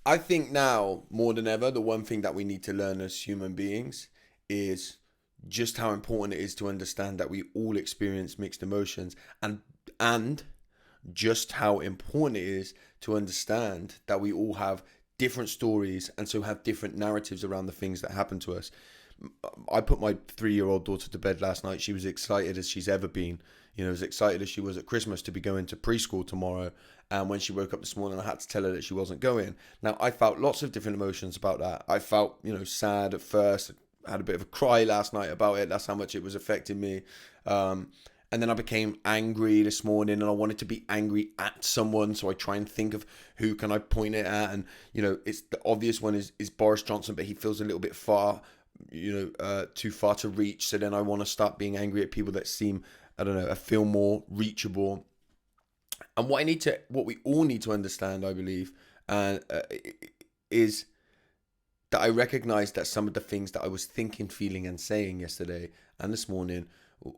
I think now more than ever, the one thing that we need to learn as human beings is just how important it is to understand that we all experience mixed emotions, and just how important it is to understand that we all have different stories and so have different narratives around the things that happen to us. I put my 3-year-old daughter to bed last night. She was excited as she's ever been. As excited as she was at Christmas to be going to preschool tomorrow. And when she woke up this morning, I had to tell her that she wasn't going. Now, I felt lots of different emotions about that. I felt, sad at first. I had a bit of a cry last night about it. That's how much it was affecting me. And then I became angry this morning, and I wanted to be angry at someone. So I try and think of who can I point it at. And, it's the obvious one is Boris Johnson, but he feels a little bit far, too far to reach. So then I want to start being angry at people that seem, I don't know, feel more reachable. And what we all need to understand, I believe, is that I recognize that some of the things that I was thinking, feeling, and saying yesterday and this morning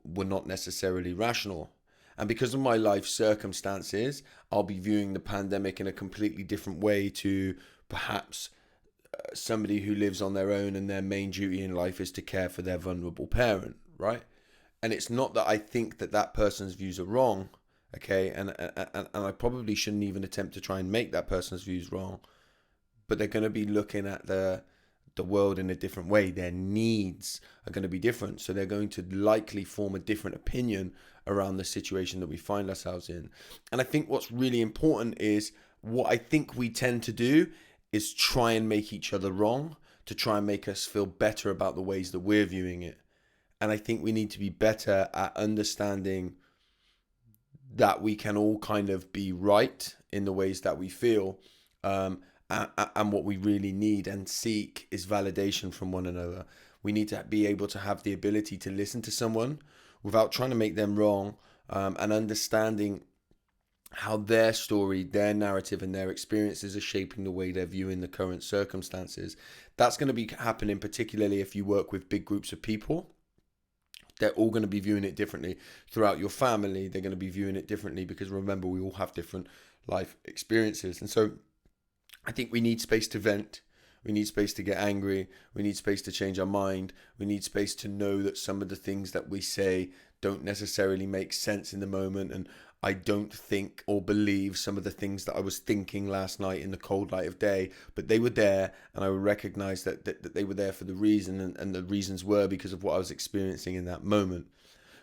were not necessarily rational. And because of my life circumstances, I'll be viewing the pandemic in a completely different way to perhaps somebody who lives on their own and their main duty in life is to care for their vulnerable parent, right? And it's not that I think that that person's views are wrong, okay? And I probably shouldn't even attempt to try and make that person's views wrong, but they're going to be looking at the world in a different way. Their needs are going to be different, so they're going to likely form a different opinion around the situation that we find ourselves in. And I think what's really important is what I think we tend to do is try and make each other wrong to try and make us feel better about the ways that we're viewing it. And I think we need to be better at understanding that we can all kind of be right in the ways that we feel. And what we really need and seek is validation from one another. We need to be able to have the ability to listen to someone without trying to make them wrong, and understanding how their story, their narrative, and their experiences are shaping the way they're viewing the current circumstances. That's going to be happening particularly if you work with big groups of people. They're all going to be viewing it differently. Throughout your family, they're going to be viewing it differently because remember, we all have different life experiences. And so I think we need space to vent. We need space to get angry. We need space to change our mind. We need space to know that some of the things that we say don't necessarily make sense in the moment. And I don't think or believe some of the things that I was thinking last night in the cold light of day, but they were there, and I recognize that they were there for the reason, and the reasons were because of what I was experiencing in that moment.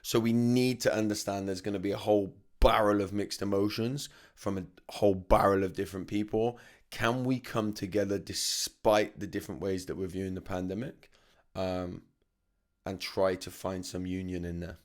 So we need to understand there's going to be a whole barrel of mixed emotions from a whole barrel of different people. Can we come together despite the different ways that we're viewing the pandemic, and try to find some union in there?